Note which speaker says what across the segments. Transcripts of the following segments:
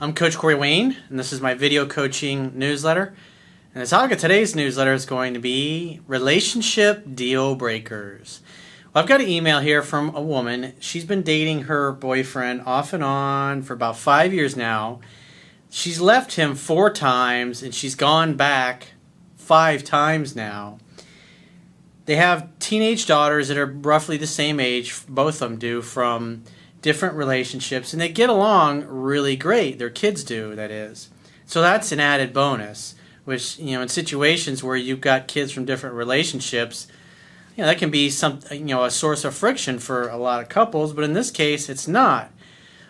Speaker 1: I'm Coach Corey Wayne, and this is my video coaching newsletter. And the topic of today's newsletter is going to be relationship deal breakers. Well, I've got an email here from a woman. She's been dating her boyfriend off and on for about 5 years now. She's left him 4 times, and she's gone back 5 times now. They have teenage daughters that are roughly the same age, both of them do, from different relationships, and they get along really great. Their kids do, that is. So that's an added bonus, which, in situations where you've got kids from different relationships, that can be a source of friction for a lot of couples, but in this case, it's not.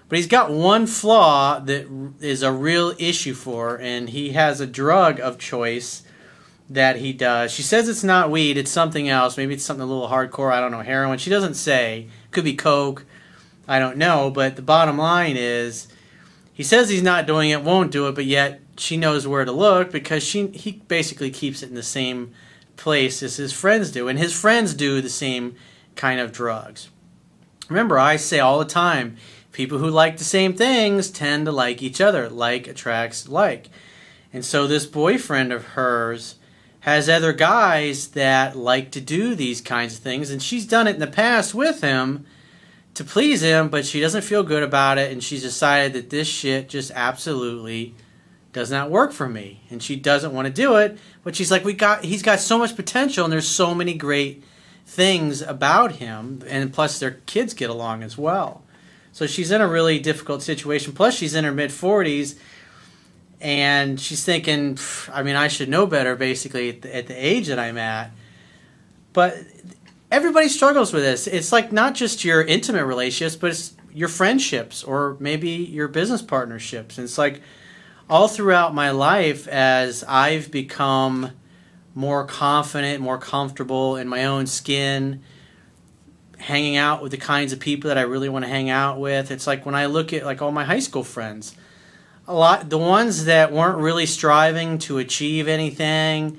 Speaker 1: But he's got one flaw that is a real issue for, and he has a drug of choice that he does. She says it's not weed, it's something else. Maybe it's something a little hardcore, I don't know, heroin. She doesn't say. Could be coke, I don't know, but the bottom line is he says he's not doing it, won't do it, but yet she knows where to look because he basically keeps it in the same place as his friends do, and his friends do the same kind of drugs. Remember, I say all the time, people who like the same things tend to like each other. Like attracts like. And so this boyfriend of hers has other guys that like to do these kinds of things, and she's done it in the past with him to please him, but she doesn't feel good about it, and she's decided that this shit just absolutely does not work for me, and she doesn't want to do it, but she's like, he's got so much potential, and there's so many great things about him, and plus their kids get along as well. So she's in a really difficult situation, plus she's in her mid-40s, and she's thinking, I should know better, basically, at the age that I'm at. But everybody struggles with this. It's like not just your intimate relationships, but it's your friendships or maybe your business partnerships. And it's like all throughout my life, as I've become more confident, more comfortable in my own skin, hanging out with the kinds of people that I really want to hang out with. It's like when I look at like all my high school friends, the ones that weren't really striving to achieve anything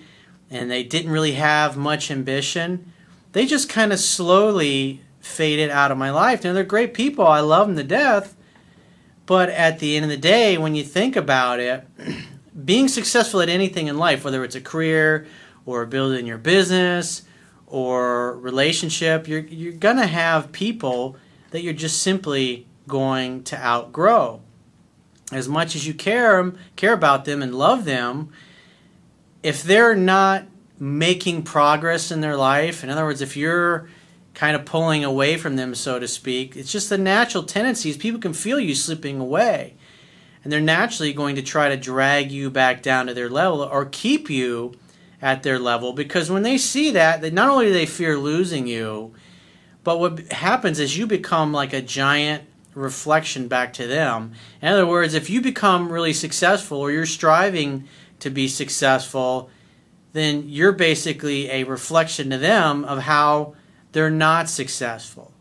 Speaker 1: and they didn't really have much ambition, they just kind of slowly faded out of my life. Now, they're great people. I love them to death. But at the end of the day, when you think about it, being successful at anything in life, whether it's a career or building your business or relationship, you're going to have people that you're just simply going to outgrow. As much as you care about them and love them, if they're not making progress in their life, in other words, if you're kind of pulling away from them, so to speak, it's just the natural tendencies. People can feel you slipping away, and they're naturally going to try to drag you back down to their level or keep you at their level, because when they see that not only do they fear losing you, but what happens is you become like a giant reflection back to them. In other words, if you become really successful or you're striving to be successful, then you're basically a reflection to them of how they're not successful.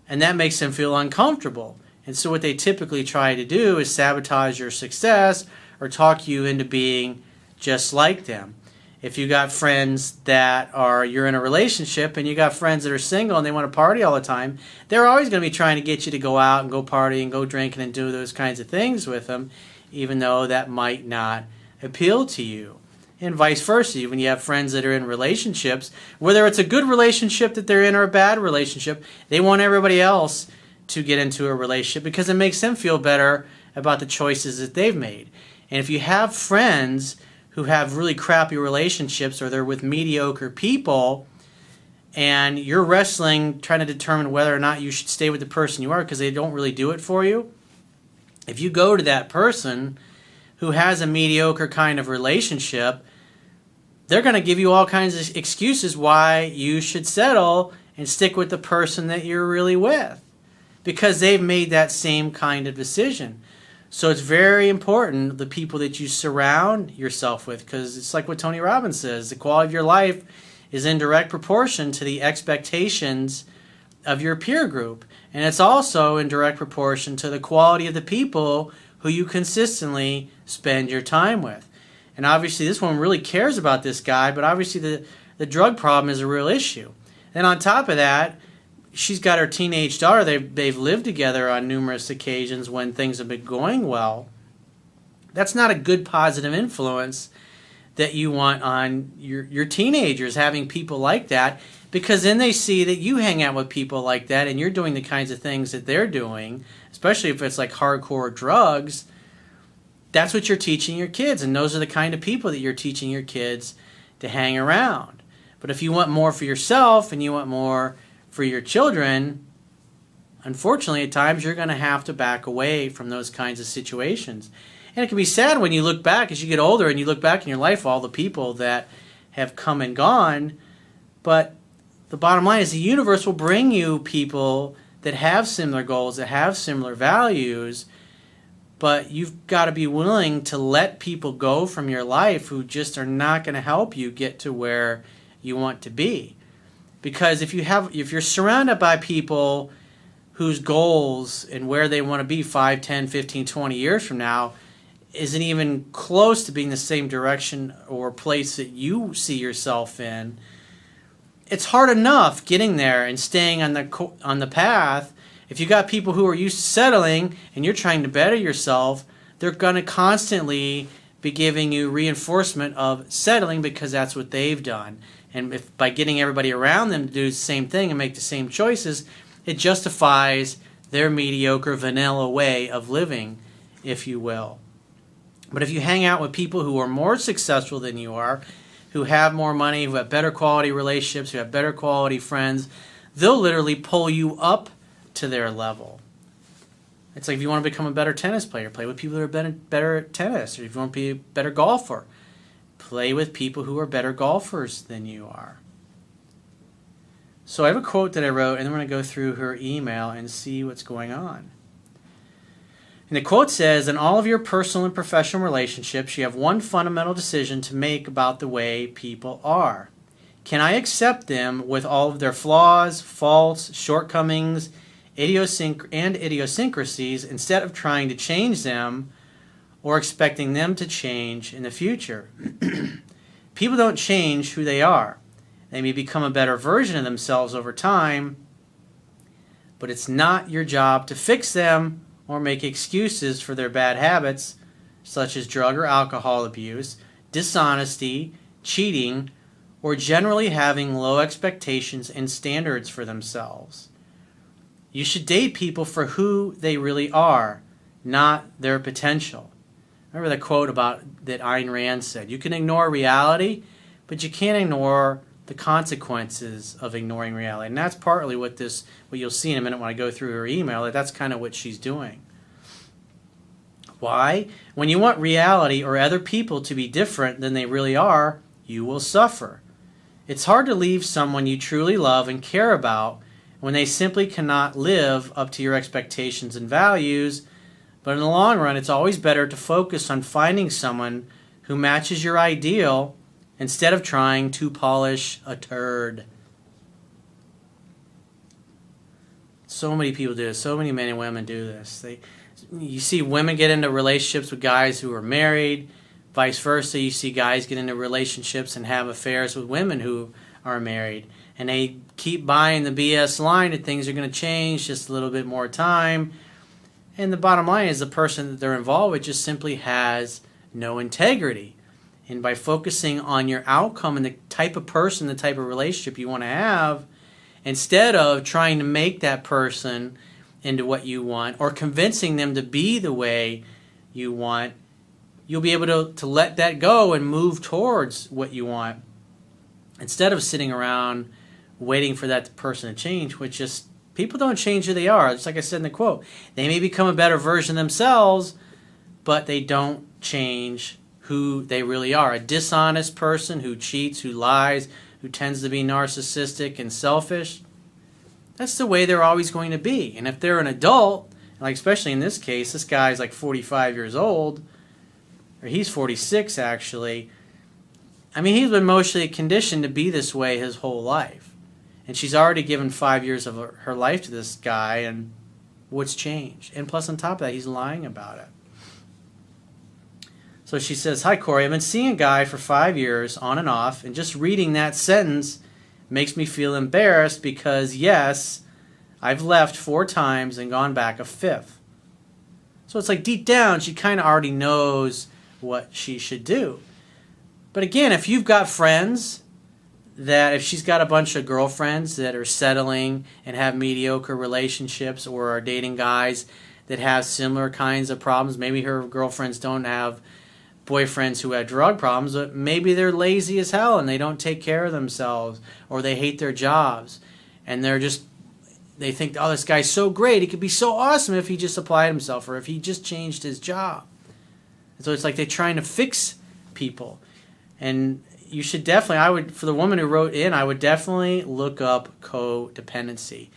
Speaker 1: And that makes them feel uncomfortable. And so what they typically try to do is sabotage your success or talk you into being just like them. If you got friends that you're in a relationship and you got friends that are single and they want to party all the time, they're always going to be trying to get you to go out and go party and go drinking and do those kinds of things with them, even though that might not appeal to you. And vice versa, when you have friends that are in relationships, whether it's a good relationship that they're in or a bad relationship, they want everybody else to get into a relationship because it makes them feel better about the choices that they've made. And if you have friends who have really crappy relationships or they're with mediocre people and you're wrestling trying to determine whether or not you should stay with the person you are because they don't really do it for you, if you go to that person who has a mediocre kind of relationship, they're going to give you all kinds of excuses why you should settle and stick with the person that you're really with because they've made that same kind of decision. So it's very important, the people that you surround yourself with, because it's like what Tony Robbins says, the quality of your life is in direct proportion to the expectations of your peer group. And it's also in direct proportion to the quality of the people who you consistently spend your time with. And obviously this woman really cares about this guy, but obviously the drug problem is a real issue. And on top of that, she's got her teenage daughter. They've lived together on numerous occasions when things have been going well. That's not a good positive influence that you want on your teenagers, having people like that, because then they see that you hang out with people like that and you're doing the kinds of things that they're doing, especially if it's like hardcore drugs. That's what you're teaching your kids, and those are the kind of people that you're teaching your kids to hang around. But if you want more for yourself and you want more for your children, unfortunately at times you're going to have to back away from those kinds of situations. And it can be sad when you look back as you get older and you look back in your life, all the people that have come and gone. But the bottom line is the universe will bring you people that have similar goals, that have similar values. But you've got to be willing to let people go from your life who just are not going to help you get to where you want to be. Because if you're surrounded by people whose goals and where they want to be 5, 10, 15, 20 years from now isn't even close to being the same direction or place that you see yourself in, it's hard enough getting there and staying on the path. If you got people who are used to settling and you're trying to better yourself, they're going to constantly be giving you reinforcement of settling because that's what they've done. And if by getting everybody around them to do the same thing and make the same choices, it justifies their mediocre vanilla way of living, if you will. But if you hang out with people who are more successful than you are, who have more money, who have better quality relationships, who have better quality friends, they'll literally pull you up to their level. It's like if you want to become a better tennis player, play with people who are better at tennis. Or if you want to be a better golfer, play with people who are better golfers than you are. So I have a quote that I wrote, and then we're going to go through her email and see what's going on. And the quote says, in all of your personal and professional relationships, you have one fundamental decision to make about the way people are. Can I accept them with all of their flaws, faults, shortcomings, idiosyncrasies instead of trying to change them or expecting them to change in the future? People don't change who they are. They may become a better version of themselves over time, but it's not your job to fix them or make excuses for their bad habits, such as drug or alcohol abuse, dishonesty, cheating, or generally having low expectations and standards for themselves. You should date people for who they really are, not their potential. Remember the quote that Ayn Rand said, you can ignore reality, but you can't ignore the consequences of ignoring reality. And that's partly what you'll see in a minute when I go through her email, that's kind of what she's doing. Why? When you want reality or other people to be different than they really are, you will suffer. It's hard to leave someone you truly love and care about when they simply cannot live up to your expectations and values, but in the long run, it's always better to focus on finding someone who matches your ideal instead of trying to polish a turd. So many people do this. So many men and women do this. You see women get into relationships with guys who are married. Vice versa, you see guys get into relationships and have affairs with women who are married. And they keep buying the BS line that things are going to change, just a little bit more time. And the bottom line is the person that they're involved with just simply has no integrity. And by focusing on your outcome and the type of person, the type of relationship you want to have, instead of trying to make that person into what you want or convincing them to be the way you want, you'll be able to let that go and move towards what you want instead of sitting around waiting for that person to change, which just, people don't change who they are. Just like I said in the quote, they may become a better version of themselves, but they don't change who they really are. A dishonest person who cheats, who lies, who tends to be narcissistic and selfish, that's the way they're always going to be. And if they're an adult, like especially in this case, this guy's like 45 years old, or he's 46 actually. I mean, he's been emotionally conditioned to be this way his whole life. And she's already given 5 years of her life to this guy, and what's changed? And plus on top of that, he's lying about it. So she says, hi Corey, I've been seeing a guy for 5 years on and off, and just reading that sentence makes me feel embarrassed because yes, I've left 4 times and gone back a 5th. So it's like deep down, she kind of already knows what she should do. But again, if you've got friends that, if she's got a bunch of girlfriends that are settling and have mediocre relationships, or are dating guys that have similar kinds of problems, maybe her girlfriends don't have boyfriends who have drug problems, but maybe they're lazy as hell and they don't take care of themselves, or they hate their jobs, and they think, oh, this guy's so great, he could be so awesome if he just applied himself, or if he just changed his job. And so it's like they're trying to fix people. And you should definitely, for the woman who wrote in, I would definitely look up codependency.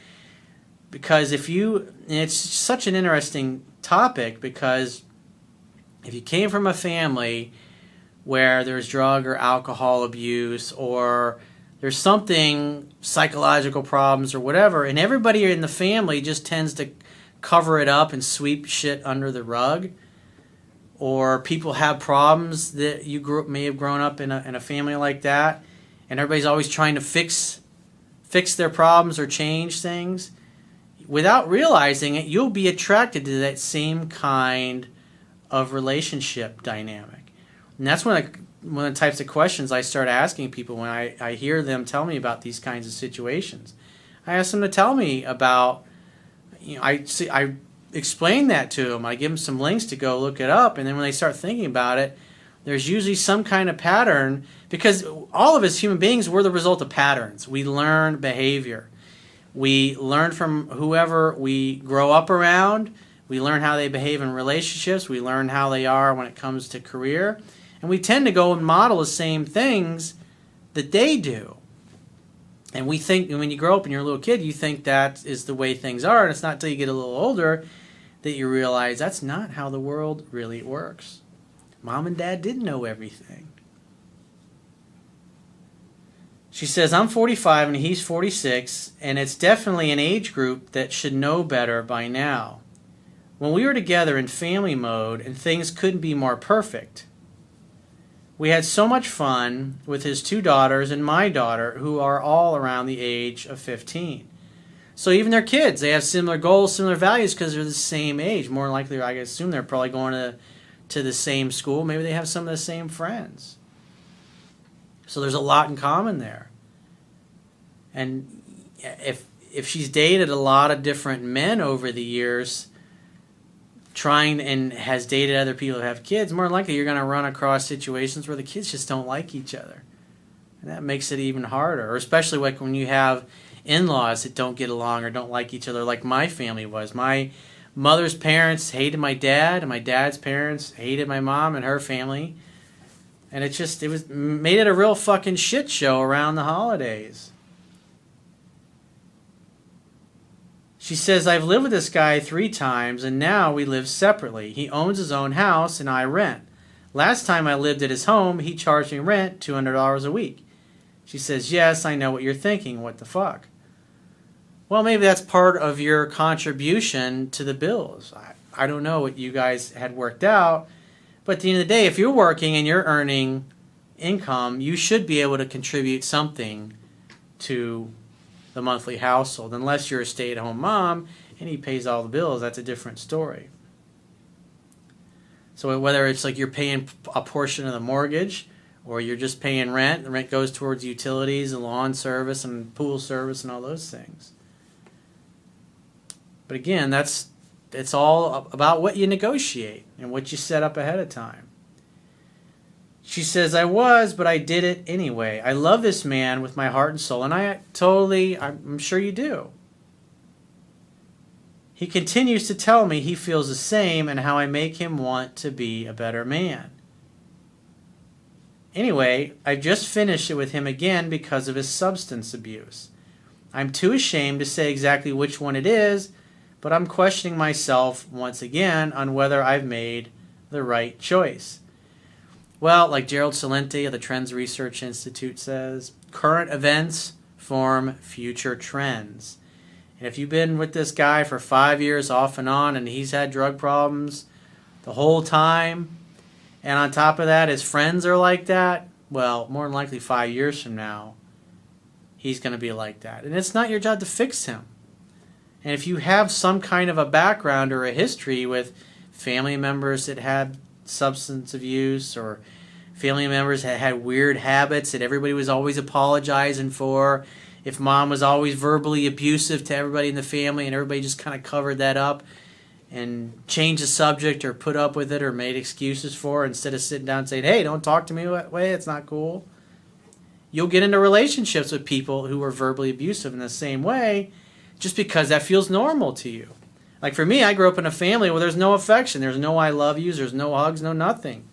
Speaker 1: Because it's such an interesting topic, because if you came from a family where there's drug or alcohol abuse, or there's something, psychological problems or whatever, and everybody in the family just tends to cover it up and sweep shit under the rug, or people have problems that you may have grown up in a family like that, and everybody's always trying to fix their problems or change things, without realizing it, you'll be attracted to that same kind of relationship dynamic. And that's one of the types of questions I start asking people when I hear them tell me about these kinds of situations. I ask them to tell me about, I explain that to them. I give them some links to go look it up, and then when they start thinking about it, there's usually some kind of pattern, because all of us human beings, we're the result of patterns. We learn behavior. We learn from whoever we grow up around. We learn how they behave in relationships. We learn how they are when it comes to career. And we tend to go and model the same things that they do. And we think, when you grow up and you're a little kid, you think that is the way things are. And it's not until you get a little older that you realize that's not how the world really works. Mom and Dad didn't know everything. She says, I'm 45 and he's 46, and it's definitely an age group that should know better by now. When we were together in family mode and things couldn't be more perfect, we had so much fun with his 2 daughters and my daughter, who are all around the age of 15. So even their kids, they have similar goals, similar values, because they're the same age. More than likely, I assume they're probably going to the same school. Maybe they have some of the same friends. So there's a lot in common there. And if she's dated a lot of different men over the years, and has dated other people who have kids, more than likely you're going to run across situations where the kids just don't like each other. And that makes it even harder, or especially like when you have in-laws that don't get along or don't like each other, like my family was. My mother's parents hated my dad, and my dad's parents hated my mom and her family. And made it a real fucking shit show around the holidays. She says, I've lived with this guy 3 times, and now we live separately. He owns his own house, and I rent. Last time I lived at his home, he charged me rent $200 a week. She says, yes, I know what you're thinking. What the fuck? Well, maybe that's part of your contribution to the bills. I don't know what you guys had worked out, but at the end of the day, if you're working and you're earning income, you should be able to contribute something to the monthly household. Unless you're a stay-at-home mom and he pays all the bills, that's a different story. So whether it's like you're paying a portion of the mortgage, or you're just paying rent, the rent goes towards utilities and lawn service and pool service and all those things. But again, it's all about what you negotiate and what you set up ahead of time. She says, but I did it anyway. I love this man with my heart and soul, and I'm sure you do. He continues to tell me he feels the same and how I make him want to be a better man. Anyway, I just finished it with him again because of his substance abuse. I'm too ashamed to say exactly which one it is, but I'm questioning myself once again on whether I've made the right choice. Well, like Gerald Celente of the Trends Research Institute says, current events form future trends. And if you've been with this guy for 5 years off and on, and he's had drug problems the whole time, and on top of that his friends are like that, well, more than likely 5 years from now, he's going to be like that. And it's not your job to fix him. And if you have some kind of a background or a history with family members that had substance abuse, or family members that had weird habits that everybody was always apologizing for. If mom was always verbally abusive to everybody in the family and everybody just kind of covered that up and changed the subject or put up with it or made excuses for it instead of sitting down and saying, hey, don't talk to me that way, it's not cool. You'll get into relationships with people who are verbally abusive in the same way just because that feels normal to you. Like for me, I grew up in a family where there's no affection, there's no I love yous, there's no hugs, no nothing.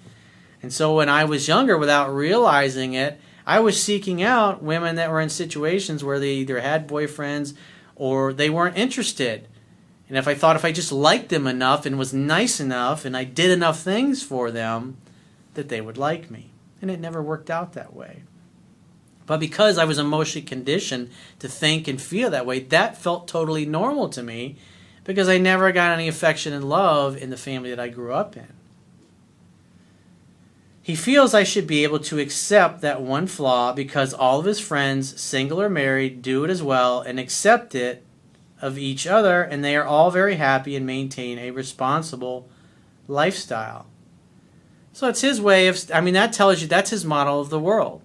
Speaker 1: And so when I was younger, without realizing it, I was seeking out women that were in situations where they either had boyfriends or they weren't interested. And if I thought if I just liked them enough and was nice enough and I did enough things for them, that they would like me. And it never worked out that way. But because I was emotionally conditioned to think and feel that way, that felt totally normal to me because I never got any affection and love in the family that I grew up in. He feels I should be able to accept that one flaw because all of his friends, single or married, do it as well and accept it of each other, and they are all very happy and maintain a responsible lifestyle. So it's his way of, that tells you that's his model of the world.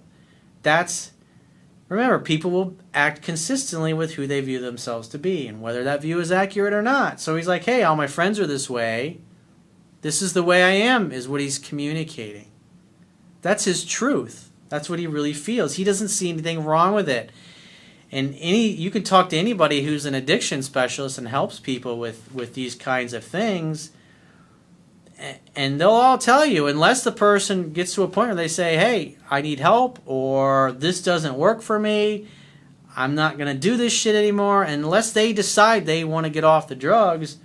Speaker 1: Remember, people will act consistently with who they view themselves to be, and whether that view is accurate or not. So he's like, hey, all my friends are this way. This is the way I am, is what he's communicating. That's his truth. That's what he really feels. He doesn't see anything wrong with it. And you can talk to anybody who's an addiction specialist and helps people with these kinds of things, and they'll all tell you, unless the person gets to a point where they say, hey, I need help, or this doesn't work for me, I'm not going to do this shit anymore, unless they decide they want to get off the drugs,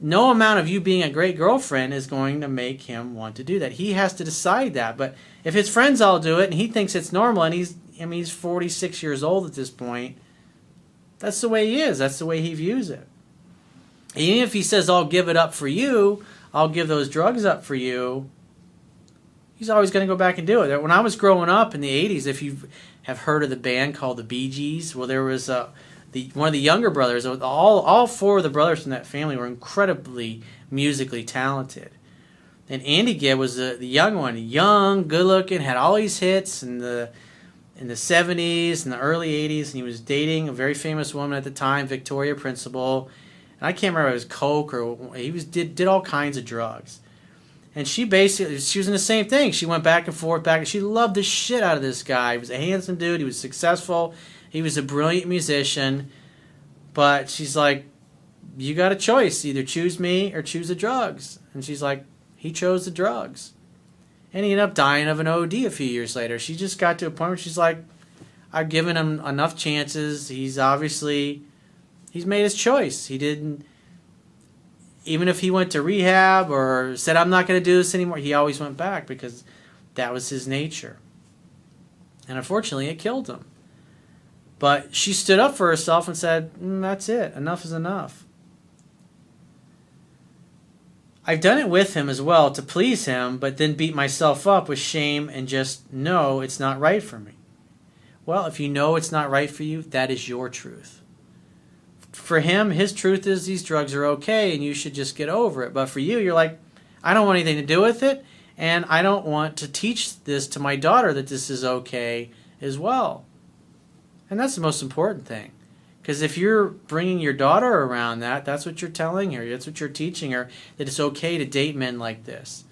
Speaker 1: no amount of you being a great girlfriend is going to make him want to do that. He has to decide that. But if his friends all do it and he thinks it's normal, and he's 46 years old at this point, that's the way he is. That's the way he views it. Even if he says, I'll give it up for you, I'll give those drugs up for you, he's always going to go back and do it. When I was growing up in the 80s, if you have heard of the band called the Bee Gees, well, there was one of the younger brothers. All four of the brothers from that family were incredibly musically talented. And Andy Gibb was the young one, young, good-looking, had all these hits in the 70s and the early 80s, and he was dating a very famous woman at the time, Victoria Principal. And I can't remember if it was coke or he did all kinds of drugs. And she was in the same thing. She went back and forth, she loved the shit out of this guy. He was a handsome dude. He was successful. He was a brilliant musician. But she's like, you got a choice. Either choose me or choose the drugs. And she's like, he chose the drugs. And he ended up dying of an OD a few years later. She just got to a point where she's like, I've given him enough chances. He's made his choice. He didn't, even if he went to rehab or said, I'm not going to do this anymore, he always went back because that was his nature. And unfortunately, it killed him. But she stood up for herself and said, that's it. Enough is enough. I've done it with him as well to please him, but then beat myself up with shame and just know it's not right for me. Well, if you know it's not right for you, that is your truth. For him, his truth is these drugs are okay and you should just get over it. But for you, you're like, I don't want anything to do with it, and I don't want to teach this to my daughter that this is okay as well. And that's the most important thing. Because if you're bringing your daughter around that's what you're telling her. That's what you're teaching her, that it's okay to date men like this.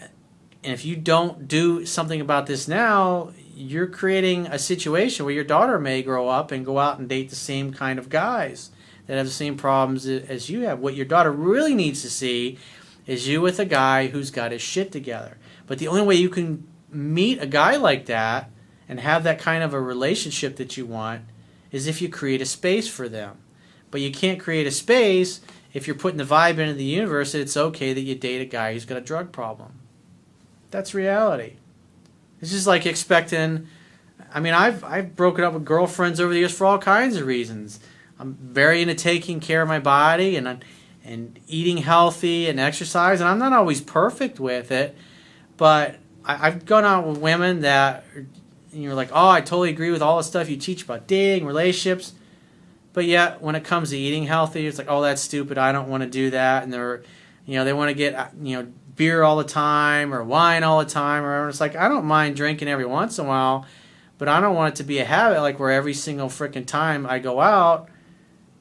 Speaker 1: And if you don't do something about this now, you're creating a situation where your daughter may grow up and go out and date the same kind of guys that have the same problems as you have. What your daughter really needs to see is you with a guy who's got his shit together. But the only way you can meet a guy like that and have that kind of a relationship that you want is if you create a space for them. But you can't create a space if you're putting the vibe into the universe that it's okay that you date a guy who's got a drug problem. That's reality. It's just like expecting, I've broken up with girlfriends over the years for all kinds of reasons. I'm very into taking care of my body and eating healthy and exercise, and I'm not always perfect with it, but I've gone out with women that you're like, oh, I totally agree with all the stuff you teach about dating, relationships. But yet, when it comes to eating healthy, it's like, oh, that's stupid. I don't want to do that. And they want to get, beer all the time or wine all the time. Or it's like, I don't mind drinking every once in a while, but I don't want it to be a habit like where every single freaking time I go out,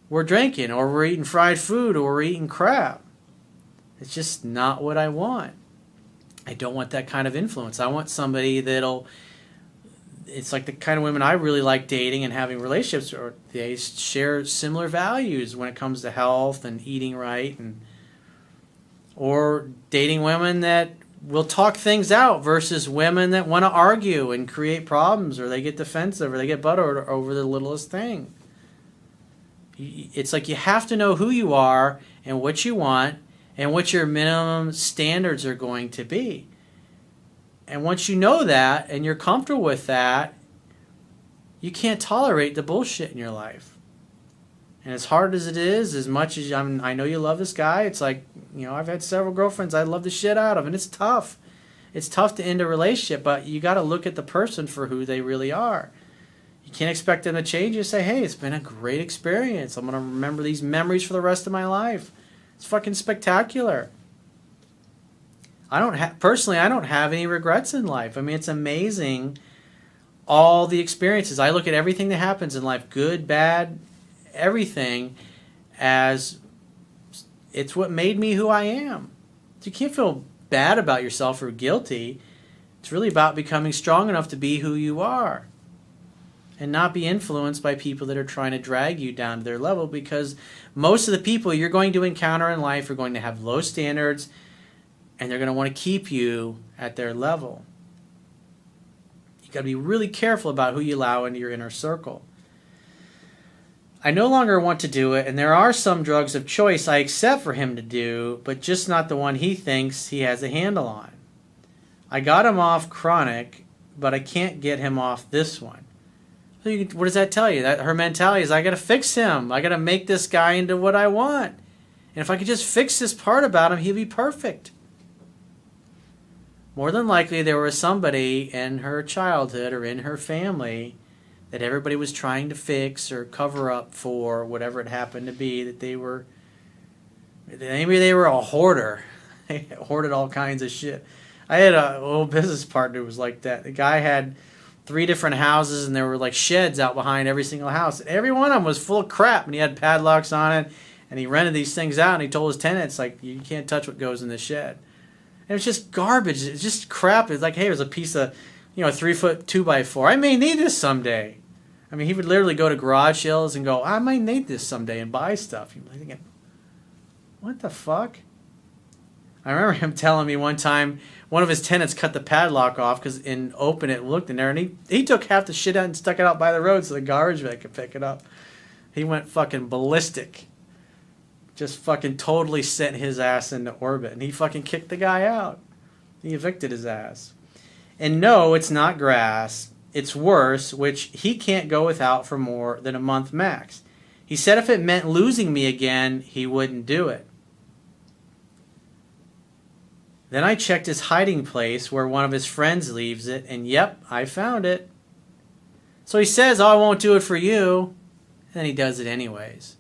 Speaker 1: we're drinking or we're eating fried food or we're eating crap. It's just not what I want. I don't want that kind of influence. I want somebody it's like the kind of women I really like dating and having relationships, or they share similar values when it comes to health and eating right, or dating women that will talk things out versus women that want to argue and create problems, or they get defensive or they get butthurt over the littlest thing. It's like you have to know who you are and what you want and what your minimum standards are going to be. And once you know that and you're comfortable with that, you can't tolerate the bullshit in your life. And as hard as it is, as much as I know you love this guy, it's like, I've had several girlfriends I love the shit out of, and it's tough. It's tough to end a relationship, but you got to look at the person for who they really are. You can't expect them to change. You say, hey, it's been a great experience. I'm going to remember these memories for the rest of my life. It's fucking spectacular. Personally, I don't have any regrets in life. I mean, it's amazing, all the experiences. I look at everything that happens in life, good, bad, everything, as it's what made me who I am. So you can't feel bad about yourself or guilty. It's really about becoming strong enough to be who you are and not be influenced by people that are trying to drag you down to their level, because most of the people you're going to encounter in life are going to have low standards, and they're going to want to keep you at their level. You got to be really careful about who you allow into your inner circle. I no longer want to do it, and there are some drugs of choice I accept for him to do, but just not the one he thinks he has a handle on. I got him off chronic, but I can't get him off this one. So what does that tell you? That her mentality is, I got to fix him. I got to make this guy into what I want. And if I could just fix this part about him, he'll be perfect. More than likely, there was somebody in her childhood or in her family that everybody was trying to fix or cover up for, whatever it happened to be, that maybe they were a hoarder. They hoarded all kinds of shit. I had a old business partner who was like that. The guy had 3 different houses, and there were like sheds out behind every single house. And every one of them was full of crap, and he had padlocks on it, and he rented these things out, and he told his tenants, like, you can't touch what goes in this shed. And it's just garbage. It's just crap. It's like, hey, there's a piece of, 3-foot 2x4. I may need this someday. I mean, he would literally go to garage sales and go, I might need this someday, and buy stuff. You're thinking, what the fuck? I remember him telling me one time one of his tenants cut the padlock off because in open it looked in there, and he took half the shit out and stuck it out by the road so the garbage man could pick it up. He went fucking ballistic. Just fucking totally sent his ass into orbit, and he fucking kicked the guy out. He evicted his ass. And no, it's not grass. It's worse, which he can't go without for more than a month max. He said if it meant losing me again, he wouldn't do it. Then I checked his hiding place where one of his friends leaves it, and yep, I found it. So he says, oh, I won't do it for you. And then he does it anyways.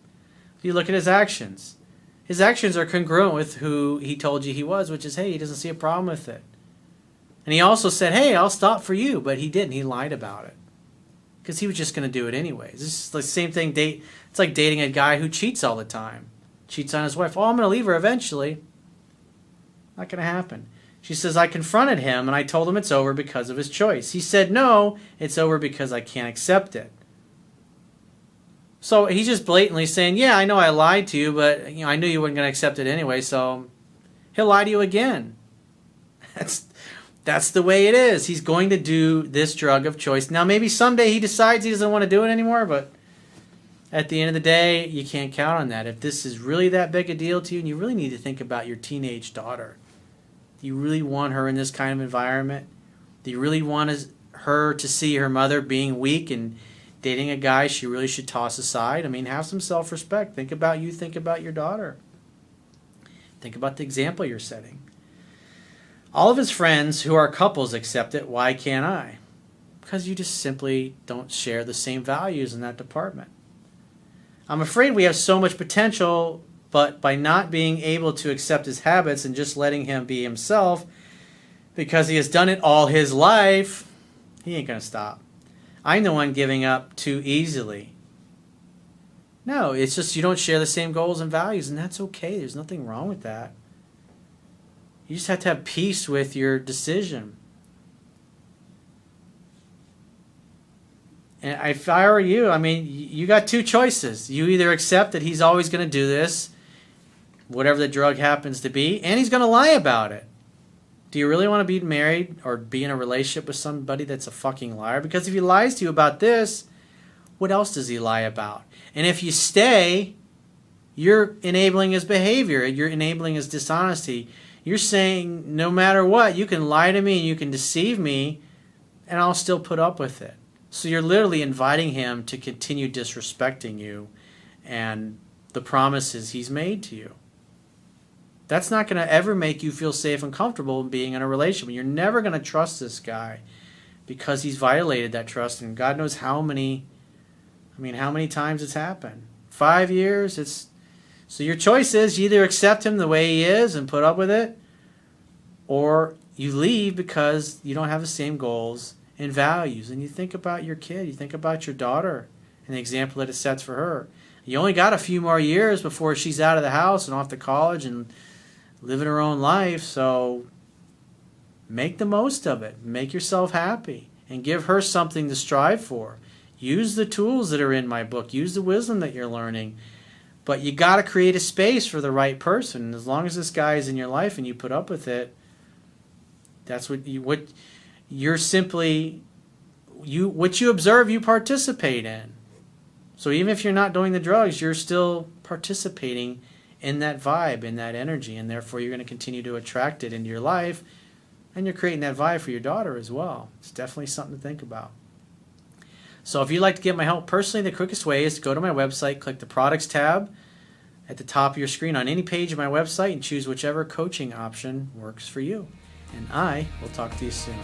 Speaker 1: If you look at his actions are congruent with who he told you he was, which is, hey, he doesn't see a problem with it. And he also said, hey, I'll stop for you, but he didn't. He lied about it because he was just going to do it anyways. It's the same thing. It's like dating a guy who cheats all the time. Cheats on his wife. Oh, I'm going to leave her eventually. Not going to happen. She says, I confronted him and I told him it's over because of his choice. He said, no, it's over because I can't accept it. So he's just blatantly saying, yeah, I know I lied to you, but I knew you weren't going to accept it anyway, so he'll lie to you again. That's the way it is. He's going to do this drug of choice. Now, maybe someday he decides he doesn't want to do it anymore, but at the end of the day, you can't count on that. If this is really that big a deal to you, and you really need to think about your teenage daughter. Do you really want her in this kind of environment? Do you really want her to see her mother being weak and dating a guy she really should toss aside? I mean, have some self-respect. Think about you. Think about your daughter. Think about the example you're setting. All of his friends who are couples accept it. Why can't I? Because you just simply don't share the same values in that department. I'm afraid we have so much potential, but by not being able to accept his habits and just letting him be himself, because he has done it all his life, he ain't going to stop. I'm the one giving up too easily. No, it's just you don't share the same goals and values, and that's okay. There's nothing wrong with that. You just have to have peace with your decision. And if I were you, I mean, you got two choices. You either accept that he's always going to do this, whatever the drug happens to be, and he's going to lie about it. Do you really want to be married or be in a relationship with somebody that's a fucking liar? Because if he lies to you about this, what else does he lie about? And if you stay, you're enabling his behavior. You're enabling his dishonesty. You're saying, no matter what, you can lie to me and you can deceive me, and I'll still put up with it. So you're literally inviting him to continue disrespecting you and the promises he's made to you. That's not going to ever make you feel safe and comfortable being in a relationship. You're never going to trust this guy because he's violated that trust, and God knows how many times it's happened. 5 years. So your choice is you either accept him the way he is and put up with it, or you leave because you don't have the same goals and values. And you think about your kid, you think about your daughter and the example that it sets for her. You only got a few more years before she's out of the house and off to college and living her own life, so make the most of it. Make yourself happy and give her something to strive for. Use the tools that are in my book. Use the wisdom that you're learning. But you got to create a space for the right person. And as long as this guy is in your life and you put up with it, that's what you observe, you participate in. So even if you're not doing the drugs, you're still participating in that vibe, in that energy, and therefore you're going to continue to attract it into your life, and you're creating that vibe for your daughter as well. It's definitely something to think about. So if you'd like to get my help personally, the quickest way is to go to my website, click the products tab at the top of your screen on any page of my website, and choose whichever coaching option works for you. And I will talk to you soon.